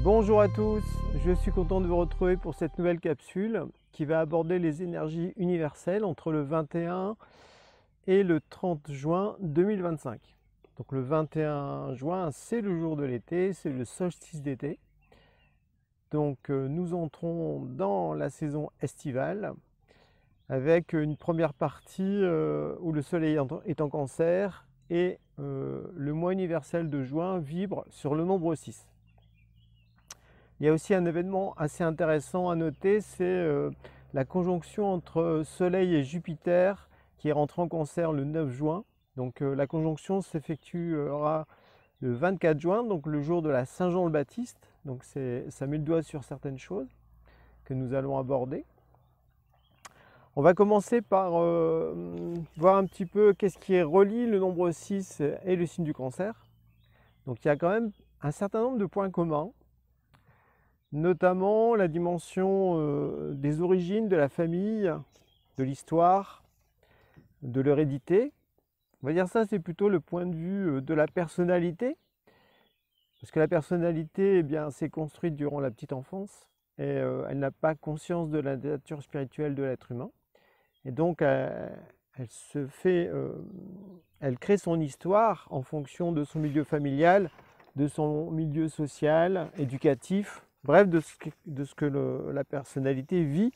Bonjour à tous, je suis content de vous retrouver pour cette nouvelle capsule qui va aborder les énergies universelles entre le 21 et le 30 juin 2025. Donc le 21 juin, c'est le jour de l'été, c'est le solstice d'été. Donc nous entrons dans la saison estivale avec une première partie où le soleil est en cancer et le mois universel de juin vibre sur le nombre 6. Il y a aussi un événement assez intéressant à noter, c'est la conjonction entre Soleil et Jupiter qui est rentré en Cancer le 9 juin. Donc la conjonction s'effectuera le 24 juin, donc le jour de la Saint-Jean-le-Baptiste. Donc ça met le doigt sur certaines choses que nous allons aborder. On va commencer par voir un petit peu qu'est-ce qui relie le nombre 6 et le signe du Cancer. Donc il y a quand même un certain nombre de points communs, notamment la dimension des origines, de la famille, de l'histoire, de l'hérédité. On va dire ça, c'est plutôt le point de vue de la personnalité, parce que la personnalité, eh bien, s'est construite durant la petite enfance, et elle n'a pas conscience de la nature spirituelle de l'être humain. Et donc, elle crée son histoire en fonction de son milieu familial, de son milieu social, éducatif, bref, de ce que la personnalité vit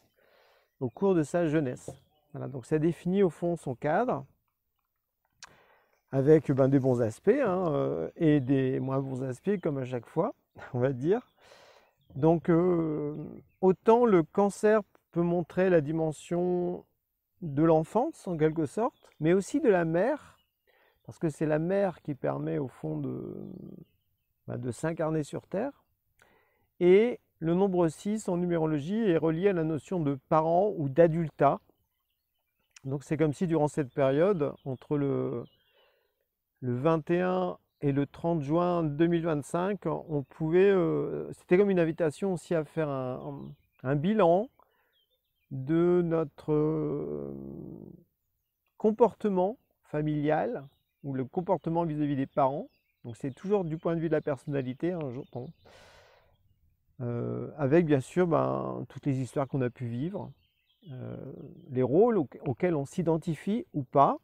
au cours de sa jeunesse. Voilà, donc ça définit au fond son cadre, avec des bons aspects et des moins bons aspects, comme à chaque fois, on va dire. Donc autant le Cancer peut montrer la dimension de l'enfance en quelque sorte, mais aussi de la mère, parce que c'est la mère qui permet au fond de s'incarner sur Terre. Et le nombre 6 en numérologie est relié à la notion de parent ou d'adultat. Donc c'est comme si durant cette période, entre le 21 et le 30 juin 2025, on pouvait, c'était comme une invitation aussi à faire un bilan de notre comportement familial ou le comportement vis-à-vis des parents. Donc c'est toujours du point de vue de la personnalité, j'entends. Avec bien sûr toutes les histoires qu'on a pu vivre, les rôles auxquels on s'identifie ou pas.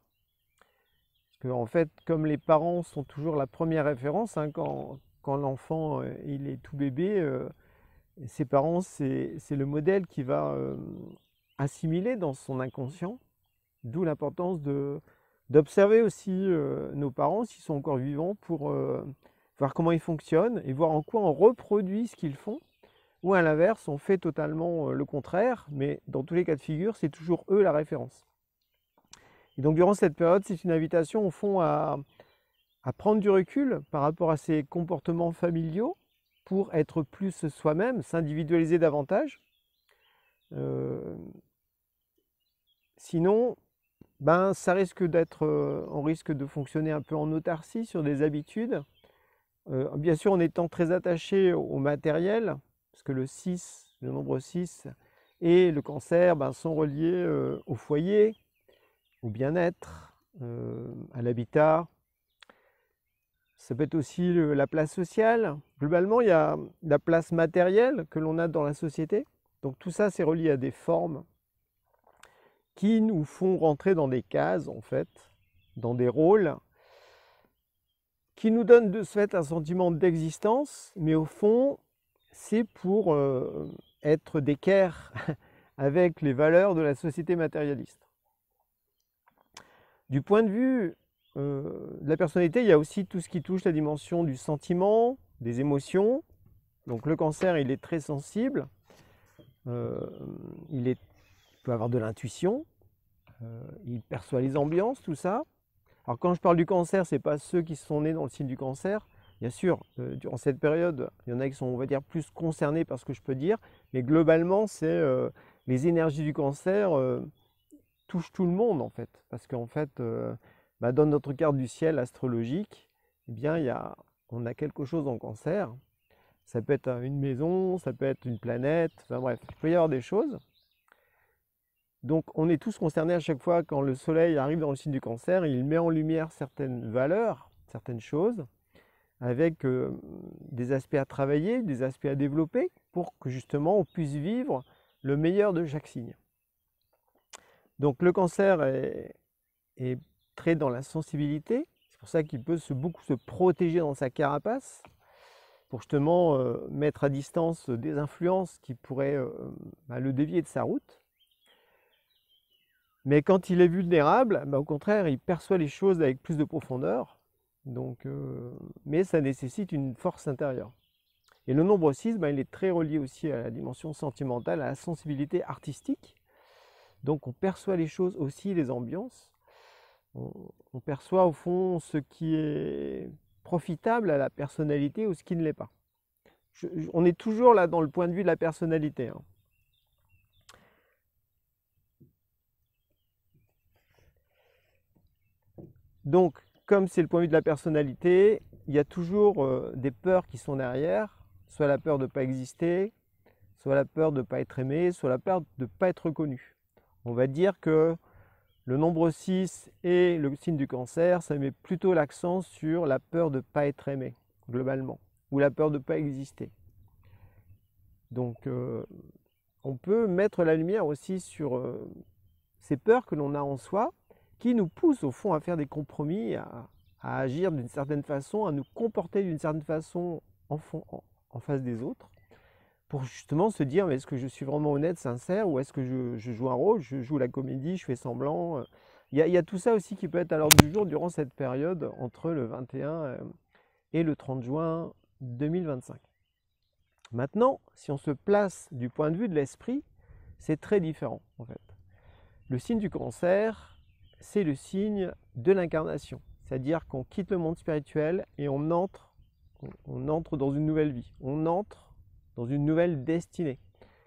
Parce que en fait, comme les parents sont toujours la première référence, quand l'enfant il est tout bébé, ses parents c'est le modèle qui va assimiler dans son inconscient. D'où l'importance d'observer aussi nos parents s'ils sont encore vivants pour voir comment ils fonctionnent et voir en quoi on reproduit ce qu'ils font, ou à l'inverse, on fait totalement le contraire, mais dans tous les cas de figure, c'est toujours eux la référence. Et donc durant cette période, c'est une invitation au fond à prendre du recul par rapport à ces comportements familiaux pour être plus soi-même, s'individualiser davantage. Sinon, ça risque d'être, on risque de fonctionner un peu en autarcie sur des habitudes. Bien sûr, en étant très attaché au matériel, parce que le nombre 6 et le Cancer sont reliés au foyer, au bien-être, à l'habitat. Ça peut être aussi la place sociale. Globalement, il y a la place matérielle que l'on a dans la société. Donc tout ça, c'est relié à des formes qui nous font rentrer dans des cases, en fait, dans des rôles, qui nous donnent de ce fait un sentiment d'existence, mais au fond, c'est pour être d'équerre avec les valeurs de la société matérialiste. Du point de vue de la personnalité, il y a aussi tout ce qui touche la dimension du sentiment, des émotions. Donc le Cancer, il est très sensible, il peut avoir de l'intuition, il perçoit les ambiances, tout ça. Alors quand je parle du Cancer, ce n'est pas ceux qui sont nés dans le signe du Cancer. Bien sûr, durant cette période, il y en a qui sont, on va dire, plus concernés par ce que je peux dire, mais globalement, c'est les énergies du Cancer touchent tout le monde, en fait. Parce qu'en fait, dans notre carte du ciel astrologique, eh bien, on a quelque chose en Cancer. Ça peut être une maison, ça peut être une planète, enfin bref, il peut y avoir des choses. Donc on est tous concernés à chaque fois quand le soleil arrive dans le signe du Cancer, il met en lumière certaines valeurs, certaines choses, avec des aspects à travailler, des aspects à développer, pour que justement on puisse vivre le meilleur de chaque signe. Donc le cancer est très dans la sensibilité, c'est pour ça qu'il peut beaucoup se protéger dans sa carapace, pour justement mettre à distance des influences qui pourraient le dévier de sa route. Mais quand il est vulnérable, au contraire, il perçoit les choses avec plus de profondeur. Donc, mais ça nécessite une force intérieure. Et le nombre 6, il est très relié aussi à la dimension sentimentale, à la sensibilité artistique. Donc on perçoit les choses aussi, les ambiances. On perçoit au fond ce qui est profitable à la personnalité ou ce qui ne l'est pas. On est toujours là dans le point de vue de la personnalité, hein. Donc, comme c'est le point de vue de la personnalité, il y a toujours des peurs qui sont derrière, soit la peur de ne pas exister, soit la peur de ne pas être aimé, soit la peur de ne pas être reconnu. On va dire que le nombre 6 et le signe du cancer, ça met plutôt l'accent sur la peur de ne pas être aimé, globalement, ou la peur de ne pas exister. Donc, on peut mettre la lumière aussi sur ces peurs que l'on a en soi, qui nous poussent au fond à faire des compromis, à agir d'une certaine façon, à nous comporter d'une certaine façon en face des autres, pour justement se dire, mais est-ce que je suis vraiment honnête, sincère, ou est-ce que je joue un rôle, je joue la comédie, je fais semblant. Il y a tout ça aussi qui peut être à l'ordre du jour durant cette période entre le 21 et le 30 juin 2025. Maintenant, si on se place du point de vue de l'esprit, c'est très différent en fait. Le signe du cancer, c'est le signe de l'incarnation. C'est-à-dire qu'on quitte le monde spirituel et on entre dans une nouvelle vie. On entre dans une nouvelle destinée.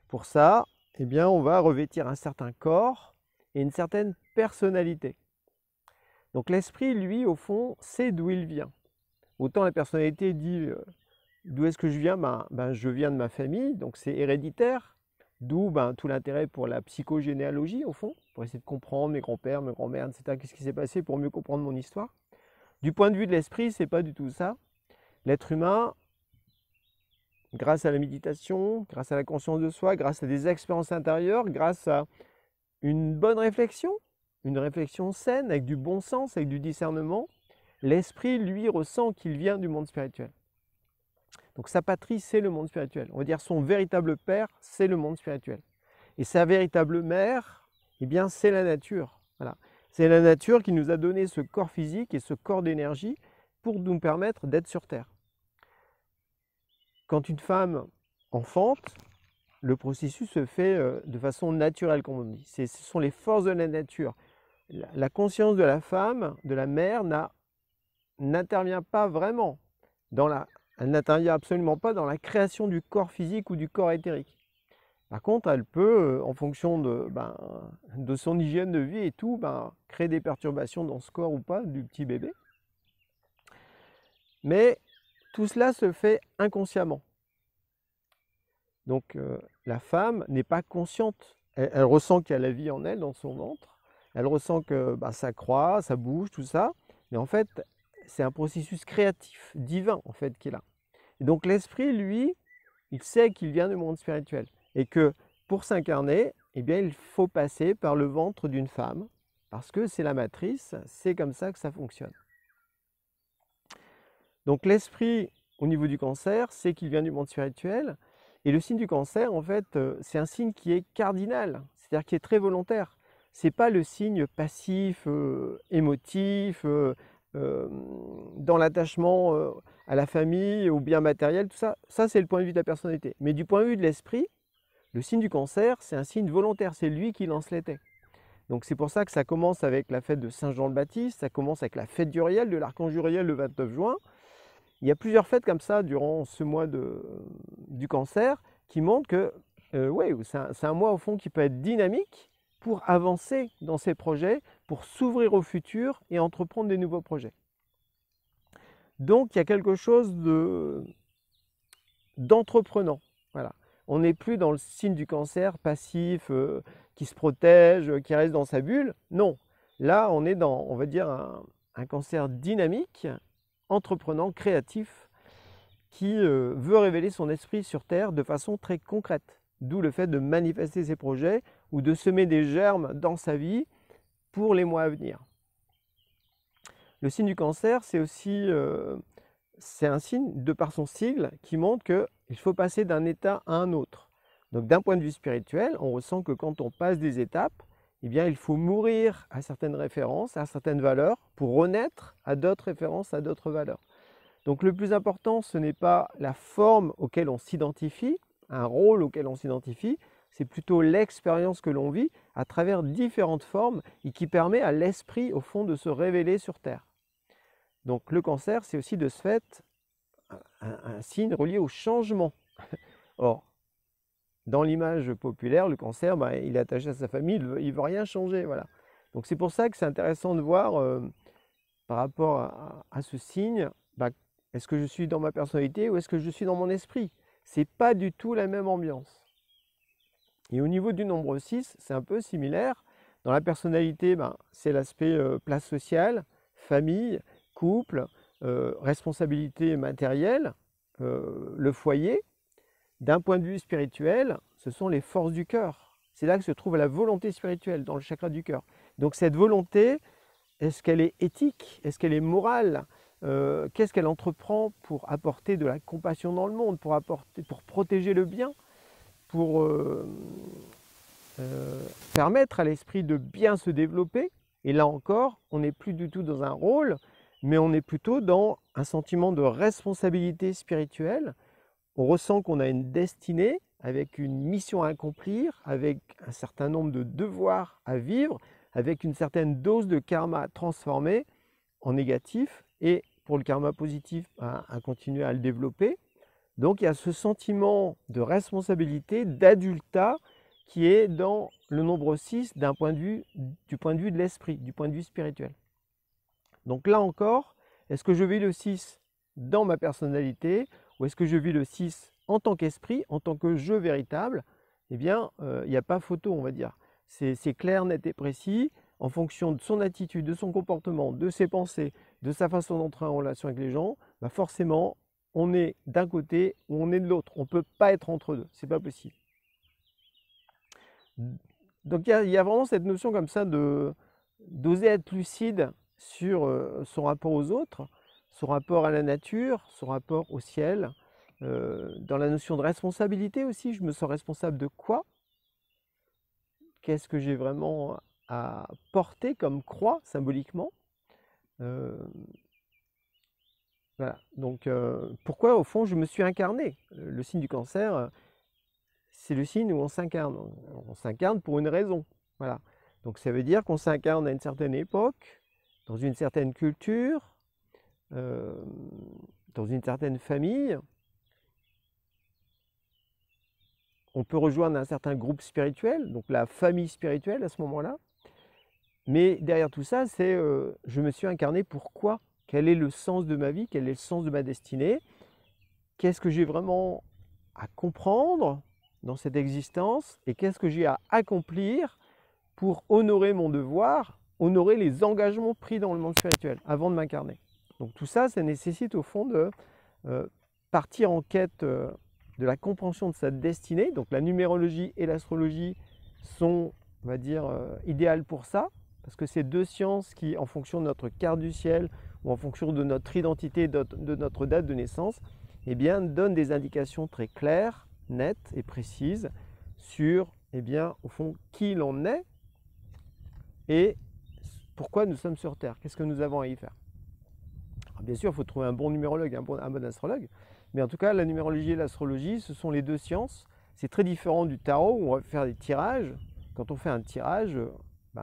Pour ça, eh bien, on va revêtir un certain corps et une certaine personnalité. Donc l'esprit, lui, au fond, sait d'où il vient. Autant la personnalité dit d'où est-ce que je viens, je viens de ma famille, donc c'est héréditaire. D'où tout l'intérêt pour la psychogénéalogie, au fond, pour essayer de comprendre mes grands-pères, mes grands-mères, etc. Qu'est-ce qui s'est passé pour mieux comprendre mon histoire. Du point de vue de l'esprit, ce n'est pas du tout ça. L'être humain, grâce à la méditation, grâce à la conscience de soi, grâce à des expériences intérieures, grâce à une bonne réflexion, une réflexion saine, avec du bon sens, avec du discernement, l'esprit, lui, ressent qu'il vient du monde spirituel. Donc sa patrie, c'est le monde spirituel. On va dire son véritable père, c'est le monde spirituel. Et sa véritable mère, eh bien, c'est la nature. Voilà. C'est la nature qui nous a donné ce corps physique et ce corps d'énergie pour nous permettre d'être sur Terre. Quand une femme enfante, le processus se fait de façon naturelle, comme on dit. Ce sont les forces de la nature. La conscience de la femme, de la mère, n'intervient pas vraiment elle n'intervient absolument pas dans la création du corps physique ou du corps éthérique. Par contre, elle peut, en fonction de son hygiène de vie et tout, créer des perturbations dans ce corps ou pas du petit bébé. Mais tout cela se fait inconsciemment. Donc la femme n'est pas consciente. Elle ressent qu'il y a la vie en elle, dans son ventre. Elle ressent que ça croît, ça bouge, tout ça. Mais en fait, c'est un processus créatif, divin, en fait, qui est là. Et donc l'esprit, lui, il sait qu'il vient du monde spirituel. Et que pour s'incarner, eh bien, il faut passer par le ventre d'une femme. Parce que c'est la matrice, c'est comme ça que ça fonctionne. Donc l'esprit, au niveau du cancer, c'est qu'il vient du monde spirituel. Et le signe du cancer, en fait, c'est un signe qui est cardinal, c'est-à-dire qui est très volontaire. Ce n'est pas le signe passif, émotif, dans l'attachement à la famille, au bien matériel, tout ça. Ça, c'est le point de vue de la personnalité. Mais du point de vue de l'esprit, le signe du cancer, c'est un signe volontaire, c'est lui qui lance l'été. Donc c'est pour ça que ça commence avec la fête de Saint Jean le Baptiste, ça commence avec la fête d'Uriel, de l'archange Uriel le 29 juin. Il y a plusieurs fêtes comme ça durant ce mois du cancer qui montrent que c'est un mois au fond qui peut être dynamique pour avancer dans ses projets, pour s'ouvrir au futur et entreprendre des nouveaux projets. Donc il y a quelque chose d'entreprenant. Voilà. On n'est plus dans le signe du cancer passif, qui se protège, qui reste dans sa bulle. Non, là on est dans, on va dire, un cancer dynamique, entreprenant, créatif, qui veut révéler son esprit sur Terre de façon très concrète. D'où le fait de manifester ses projets ou de semer des germes dans sa vie pour les mois à venir. Le signe du Cancer, c'est aussi c'est un signe, de par son sigle, qui montre qu'il faut passer d'un état à un autre. Donc d'un point de vue spirituel, on ressent que quand on passe des étapes, eh bien, il faut mourir à certaines références, à certaines valeurs, pour renaître à d'autres références, à d'autres valeurs. Donc le plus important, ce n'est pas la forme auquel on s'identifie, un rôle auquel on s'identifie, c'est plutôt l'expérience que l'on vit à travers différentes formes et qui permet à l'esprit, au fond, de se révéler sur Terre. Donc le Cancer, c'est aussi de ce fait un signe relié au changement. Or, dans l'image populaire, le Cancer, il est attaché à sa famille, il ne veut rien changer. Voilà. Donc c'est pour ça que c'est intéressant de voir, par rapport à ce signe, est-ce que je suis dans ma personnalité ou est-ce que je suis dans mon esprit? Ce n'est pas du tout la même ambiance. Et au niveau du nombre 6, c'est un peu similaire. Dans la personnalité, c'est l'aspect place sociale, famille, couple, responsabilité matérielle, le foyer. D'un point de vue spirituel, ce sont les forces du cœur. C'est là que se trouve la volonté spirituelle, dans le chakra du cœur. Donc cette volonté, est-ce qu'elle est éthique? Est-ce qu'elle est morale? Qu'est-ce qu'elle entreprend pour apporter de la compassion dans le monde, pour protéger le bien, pour permettre à l'esprit de bien se développer? Et là encore, on n'est plus du tout dans un rôle, mais on est plutôt dans un sentiment de responsabilité spirituelle. On ressent qu'on a une destinée avec une mission à accomplir, avec un certain nombre de devoirs à vivre, avec une certaine dose de karma à transformer en négatif et pour le karma positif, à continuer à le développer. Donc il y a ce sentiment de responsabilité, d'adultat qui est dans le nombre 6 du point de vue de l'esprit, du point de vue spirituel. Donc là encore, est-ce que je vis le 6 dans ma personnalité ou est-ce que je vis le 6 en tant qu'esprit, en tant que je véritable? Eh bien, il n'y a pas photo, on va dire. C'est clair, net et précis, en fonction de son attitude, de son comportement, de ses pensées, de sa façon d'entrer en relation avec les gens, forcément, on est d'un côté ou on est de l'autre. On ne peut pas être entre deux, c'est pas possible. Donc il y a vraiment cette notion comme ça d'oser être lucide sur son rapport aux autres, son rapport à la nature, son rapport au ciel. Dans la notion de responsabilité aussi, je me sens responsable de quoi? Qu'est-ce que j'ai vraiment à porter comme croix symboliquement? Voilà. Donc pourquoi au fond je me suis incarné? Le signe du Cancer, c'est le signe où on s'incarne. On s'incarne pour une raison. Voilà. Donc ça veut dire qu'on s'incarne à une certaine époque, dans une certaine culture, dans une certaine famille. On peut rejoindre un certain groupe spirituel, donc la famille spirituelle à ce moment-là. Mais derrière tout ça, c'est je me suis incarné pour quoi? Quel est le sens de ma vie? Quel est le sens de ma destinée? Qu'est-ce que j'ai vraiment à comprendre dans cette existence? Et qu'est-ce que j'ai à accomplir pour honorer mon devoir, honorer les engagements pris dans le monde spirituel avant de m'incarner? Donc tout ça, ça nécessite au fond de partir en quête de la compréhension de sa destinée. Donc la numérologie et l'astrologie sont, on va dire, idéales pour ça, parce que c'est deux sciences qui, en fonction de notre carte du ciel ou en fonction de notre identité, de notre date de naissance, eh bien, donnent des indications très claires, nettes et précises sur, eh bien, au fond, qui l'on est et pourquoi nous sommes sur Terre, qu'est-ce que nous avons à y faire. Alors, bien sûr, il faut trouver un bon numérologue, un bon astrologue, mais en tout cas, la numérologie et l'astrologie, ce sont les deux sciences. C'est très différent du tarot où on va faire des tirages. Quand on fait un tirage,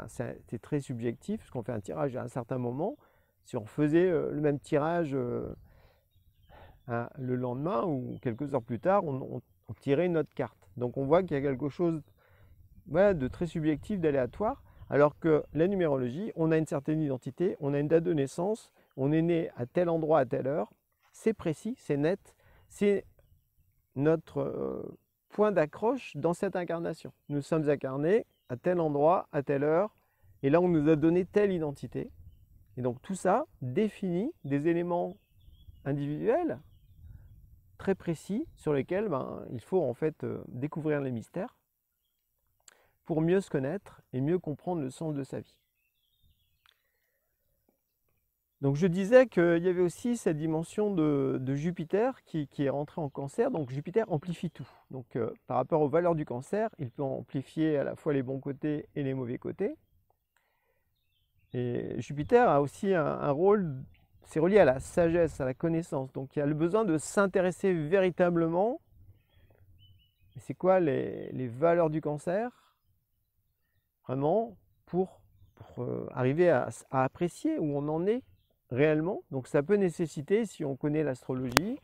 c'est très subjectif, parce qu'on fait un tirage à un certain moment. Si on faisait le même tirage le lendemain ou quelques heures plus tard, on tirait une autre carte. Donc on voit qu'il y a quelque chose de très subjectif, d'aléatoire, alors que la numérologie, on a une certaine identité, on a une date de naissance, on est né à tel endroit, à telle heure, c'est précis, c'est net, c'est notre point d'accroche dans cette incarnation. Nous sommes incarnés à tel endroit, à telle heure, et là on nous a donné telle identité. Et donc tout ça définit des éléments individuels, très précis, sur lesquels il faut en fait découvrir les mystères pour mieux se connaître et mieux comprendre le sens de sa vie. Donc je disais qu'il y avait aussi cette dimension de Jupiter qui est rentrée en Cancer. Donc Jupiter amplifie tout. Donc par rapport aux valeurs du Cancer, il peut amplifier à la fois les bons côtés et les mauvais côtés. Et Jupiter a aussi un rôle, c'est relié à la sagesse, à la connaissance. Donc il y a le besoin de s'intéresser véritablement. C'est quoi les valeurs du Cancer? Vraiment pour arriver à apprécier où on en est réellement. Donc ça peut nécessiter, si on connaît l'astrologie,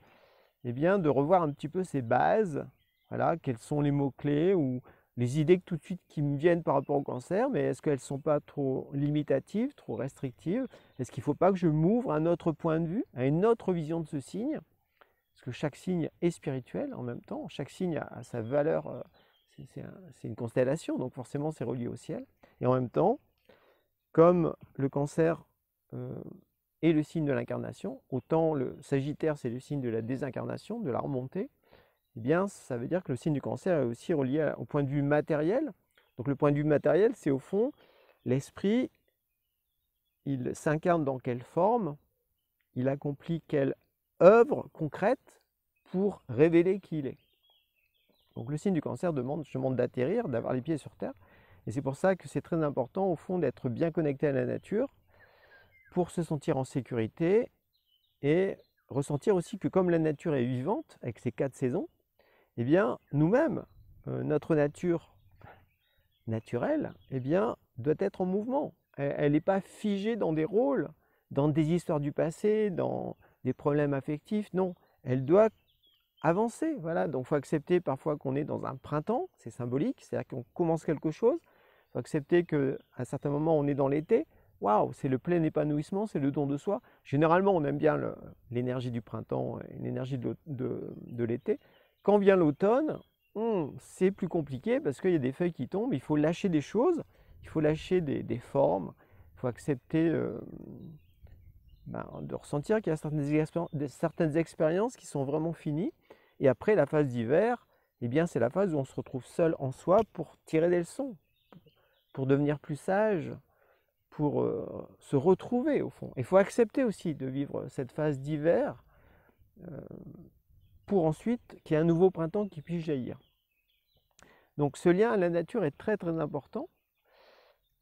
eh bien de revoir un petit peu ses bases. Voilà, quels sont les mots-clés ou les idées tout de suite qui me viennent par rapport au Cancer, mais est-ce qu'elles ne sont pas trop limitatives, trop restrictives? Est-ce qu'il ne faut pas que je m'ouvre à un autre point de vue, à une autre vision de ce signe? Parce que chaque signe est spirituel en même temps, chaque signe a sa valeur, c'est une constellation, donc forcément c'est relié au ciel. Et en même temps, comme le Cancer est le signe de l'incarnation, autant le Sagittaire c'est le signe de la désincarnation, de la remontée, eh bien ça veut dire que le signe du Cancer est aussi relié au point de vue matériel. Donc le point de vue matériel, c'est au fond l'esprit, il s'incarne dans quelle forme, il accomplit quelle œuvre concrète pour révéler qui il est. Donc le signe du Cancer demande justement d'atterrir, d'avoir les pieds sur terre, et c'est pour ça que c'est très important au fond d'être bien connecté à la nature pour se sentir en sécurité et ressentir aussi que comme la nature est vivante avec ses 4 saisons, eh bien nous-mêmes, notre nature naturelle, eh bien, doit être en mouvement. Elle n'est pas figée dans des rôles, dans des histoires du passé, dans des problèmes affectifs, non. Elle doit avancer, voilà. Donc il faut accepter parfois qu'on est dans un printemps, c'est symbolique, c'est-à-dire qu'on commence quelque chose. Il faut accepter qu'à un certain moment on est dans l'été. Waouh, c'est le plein épanouissement, c'est le don de soi. Généralement, on aime bien l'énergie du printemps et l'énergie de l'été. Quand vient l'automne, c'est plus compliqué parce qu'il y a des feuilles qui tombent, il faut lâcher des choses, il faut lâcher des formes, il faut accepter de ressentir qu'il y a certaines expériences qui sont vraiment finies. Et après, la phase d'hiver, eh bien, c'est la phase où on se retrouve seul en soi pour tirer des leçons, pour devenir plus sage, pour se retrouver au fond. Il faut accepter aussi de vivre cette phase d'hiver pour ensuite qu'il y ait un nouveau printemps qui puisse jaillir. Donc ce lien à la nature est très très important.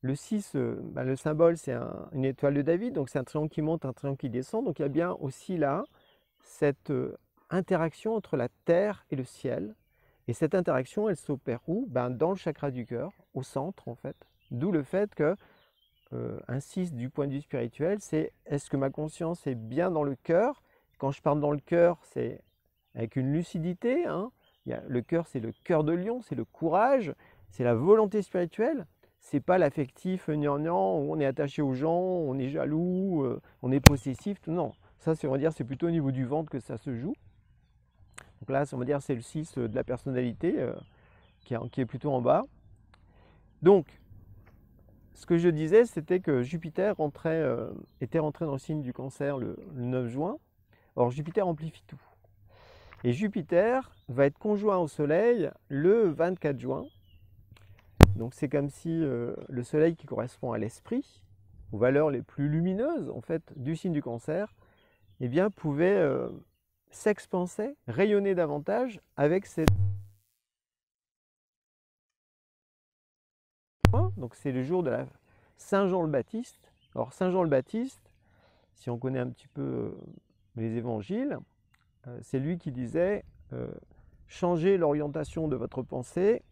Le 6, le symbole c'est une étoile de David, donc c'est un triangle qui monte, un triangle qui descend. Donc il y a bien aussi là cette interaction entre la terre et le ciel. Et cette interaction, elle s'opère où? Dans le chakra du cœur, au centre en fait. D'où le fait que un 6 du point de vue spirituel, c'est est-ce que ma conscience est bien dans le cœur? Quand je parle dans le cœur, c'est avec une lucidité. Le cœur, c'est le cœur de lion, c'est le courage, c'est la volonté spirituelle. C'est pas l'affectif gnangnan où on est attaché aux gens, on est jaloux, on est possessif. Non, ça, on va dire, c'est plutôt au niveau du ventre que ça se joue. Donc là, on va dire, c'est le 6 de la personnalité qui est plutôt en bas. Donc, ce que je disais, c'était que Jupiter était rentré dans le signe du Cancer le 9 juin. Or, Jupiter amplifie tout. Et Jupiter va être conjoint au Soleil le 24 juin. Donc c'est comme si le Soleil qui correspond à l'esprit, aux valeurs les plus lumineuses en fait du signe du Cancer, eh bien pouvait s'expanser, rayonner davantage avec cette... Donc c'est le jour de la Saint Jean le Baptiste. Alors Saint Jean le Baptiste, si on connaît un petit peu les évangiles, c'est lui qui disait changez l'orientation de votre pensée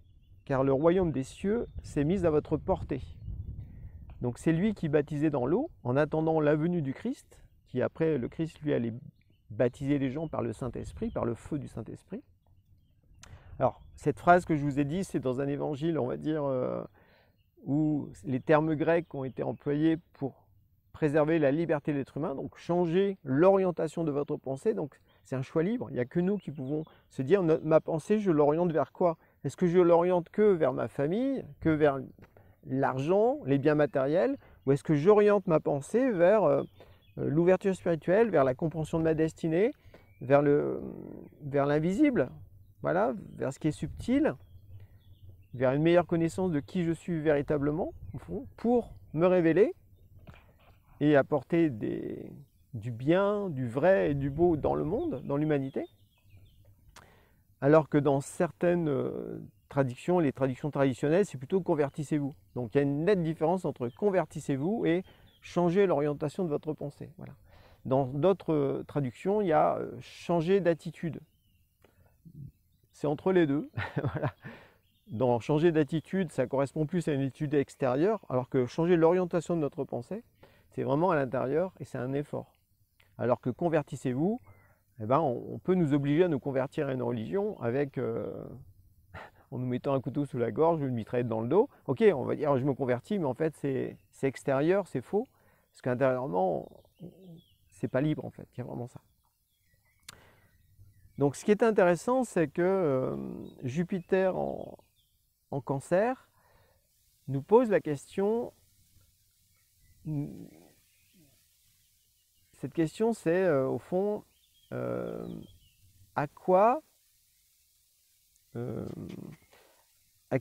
car le royaume des cieux s'est mis à votre portée. Donc c'est lui qui baptisait dans l'eau en attendant la venue du Christ, qui après le Christ lui allait baptiser les gens par le Saint-Esprit, par le feu du Saint-Esprit. Alors cette phrase que je vous ai dit, c'est dans un évangile, on va dire, où les termes grecs ont été employés pour préserver la liberté de l'être humain, donc changer l'orientation de votre pensée. Donc c'est un choix libre, il n'y a que nous qui pouvons se dire ma pensée, je l'oriente vers quoi? Est-ce que je l'oriente que vers ma famille, que vers l'argent, les biens matériels, ou est-ce que j'oriente ma pensée vers l'ouverture spirituelle, vers la compréhension de ma destinée, vers l'invisible, voilà, vers ce qui est subtil, vers une meilleure connaissance de qui je suis véritablement, au fond, pour me révéler et apporter du bien, du vrai et du beau dans le monde, dans l'humanité. Alors que dans certaines traductions, les traductions traditionnelles, c'est plutôt convertissez-vous. Donc il y a une nette différence entre convertissez-vous et changer l'orientation de votre pensée. Voilà. Dans d'autres traductions, il y a changer d'attitude. C'est entre les deux. Voilà. Dans changer d'attitude, ça correspond plus à une étude extérieure, alors que changer l'orientation de notre pensée, c'est vraiment à l'intérieur et c'est un effort. Alors que convertissez-vous, eh ben, on peut nous obliger à nous convertir à une religion avec, en nous mettant un couteau sous la gorge ou une mitraillette dans le dos. Ok, on va dire je me convertis, mais en fait c'est extérieur, c'est faux, parce qu'intérieurement, c'est pas libre en fait, il y a vraiment ça. Donc ce qui est intéressant, c'est que Jupiter en Cancer nous pose la question. Cette question, c'est au fond, à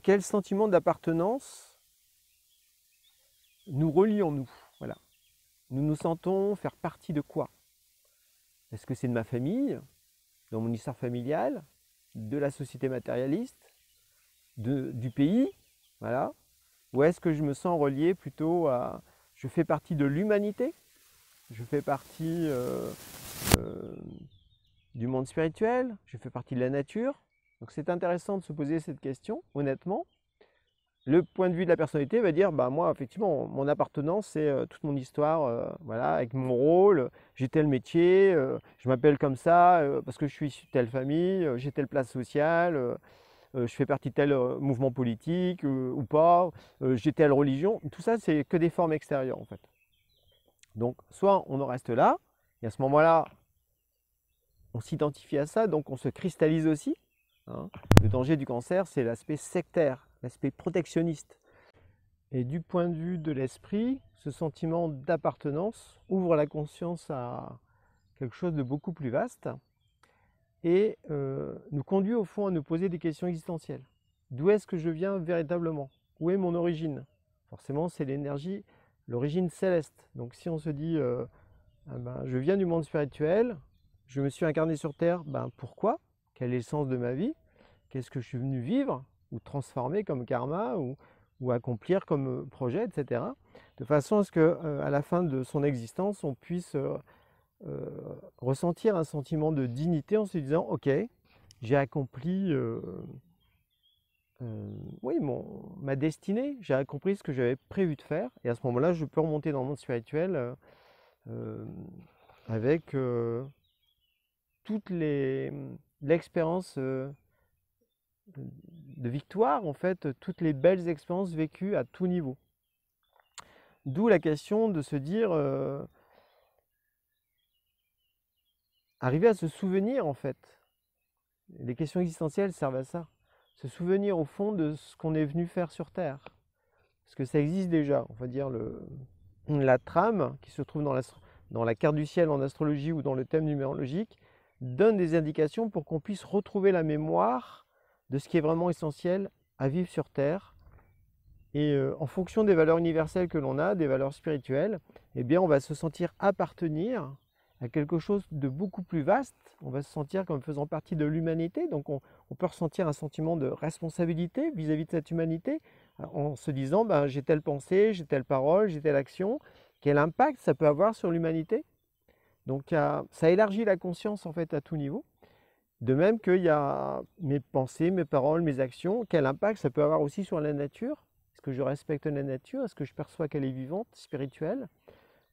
quel sentiment d'appartenance nous relions-nous? Voilà. Nous nous sentons faire partie de quoi? Est-ce que c'est de ma famille, dans mon histoire familiale, de la société matérialiste, du pays, voilà, ou est-ce que je me sens relié plutôt à, je fais partie de l'humanité, je fais partie du monde spirituel, je fais partie de la nature. Donc c'est intéressant de se poser cette question, honnêtement. Le point de vue de la personnalité va dire, bah moi effectivement, mon appartenance c'est toute mon histoire, voilà, avec mon rôle, j'ai tel métier, je m'appelle comme ça parce que je suis issu de telle famille, j'ai telle place sociale, je fais partie de tel mouvement politique ou pas, j'ai telle religion. Tout ça c'est que des formes extérieures en fait. Donc soit on en reste là, et à ce moment-là, on s'identifie à ça, donc on se cristallise aussi. Hein. Le danger du cancer, c'est l'aspect sectaire, l'aspect protectionniste. Et du point de vue de l'esprit, ce sentiment d'appartenance ouvre la conscience à quelque chose de beaucoup plus vaste et nous conduit au fond à nous poser des questions existentielles. D'où est-ce que je viens véritablement? Où est mon origine? Forcément, c'est l'énergie, l'origine céleste. Donc si on se dit, ah ben, je viens du monde spirituel, je me suis incarné sur Terre, ben, pourquoi? Quel est le sens de ma vie? Qu'est-ce que je suis venu vivre ou transformer comme karma ou accomplir comme projet, etc. De façon à ce qu'à la fin de son existence, on puisse ressentir un sentiment de dignité en se disant « Ok, j'ai accompli oui, ma destinée, j'ai accompli ce que j'avais prévu de faire. » Et à ce moment-là, je peux remonter dans le monde spirituel avec toute l'expérience de victoire, en fait, toutes les belles expériences vécues à tout niveau. D'où la question de se dire, arriver à se souvenir, en fait. Les questions existentielles servent à ça. Se souvenir, au fond, de ce qu'on est venu faire sur Terre. Parce que ça existe déjà. On va dire la trame qui se trouve dans la carte du ciel en astrologie ou dans le thème numérologique donne des indications pour qu'on puisse retrouver la mémoire de ce qui est vraiment essentiel à vivre sur Terre. Et en fonction des valeurs universelles que l'on a, des valeurs spirituelles, eh bien on va se sentir appartenir à quelque chose de beaucoup plus vaste. On va se sentir comme faisant partie de l'humanité. Donc on peut ressentir un sentiment de responsabilité vis-à-vis de cette humanité en se disant ben, j'ai telle pensée, j'ai telle parole, j'ai telle action. Quel impact ça peut avoir sur l'humanité? Donc ça élargit la conscience en fait à tout niveau. De même qu'il y a mes pensées, mes paroles, mes actions, quel impact ça peut avoir aussi sur la nature? Est-ce que je respecte la nature? Est-ce que je perçois qu'elle est vivante, spirituelle?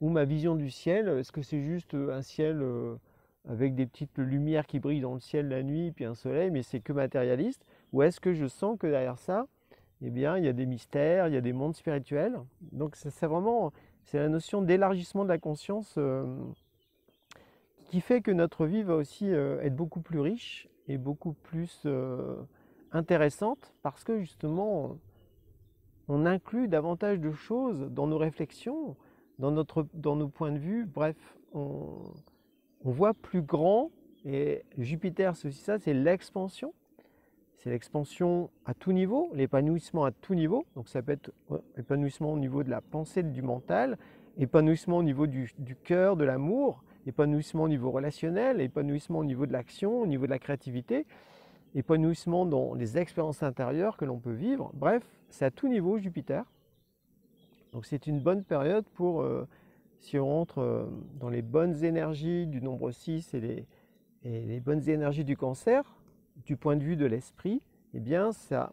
Ou ma vision du ciel, est-ce que c'est juste un ciel avec des petites lumières qui brillent dans le ciel la nuit, puis un soleil, mais c'est que matérialiste? Ou est-ce que je sens que derrière ça, eh bien, il y a des mystères, il y a des mondes spirituels? Donc c'est vraiment, c'est la notion d'élargissement de la conscience qui fait que notre vie va aussi être beaucoup plus riche et beaucoup plus intéressante parce que justement on inclut davantage de choses dans nos réflexions dans nos points de vue. Bref, on voit plus grand. Et Jupiter, c'est aussi ça, c'est l'expansion. C'est l'expansion à tout niveau, l'épanouissement à tout niveau. Donc ça peut être épanouissement au niveau de la pensée, du mental, épanouissement au niveau du cœur, de l'amour, épanouissement au niveau relationnel, épanouissement au niveau de l'action, au niveau de la créativité, épanouissement dans les expériences intérieures que l'on peut vivre. Bref, c'est à tout niveau Jupiter. Donc c'est une bonne période pour, si on rentre dans les bonnes énergies du nombre 6 et les bonnes énergies du Cancer, du point de vue de l'esprit, eh bien ça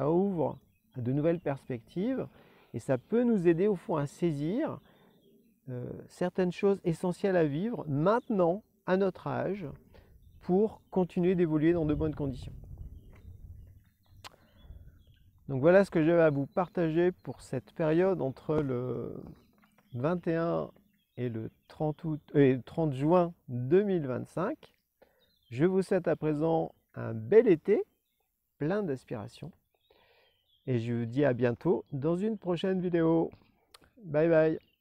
ouvre à de nouvelles perspectives et ça peut nous aider au fond à saisir certaines choses essentielles à vivre maintenant, à notre âge, pour continuer d'évoluer dans de bonnes conditions. Donc voilà ce que j'avais à vous partager pour cette période entre le 21 et le 30 juin 2025. Je vous souhaite à présent un bel été, plein d'aspiration. Et je vous dis à bientôt dans une prochaine vidéo. Bye bye.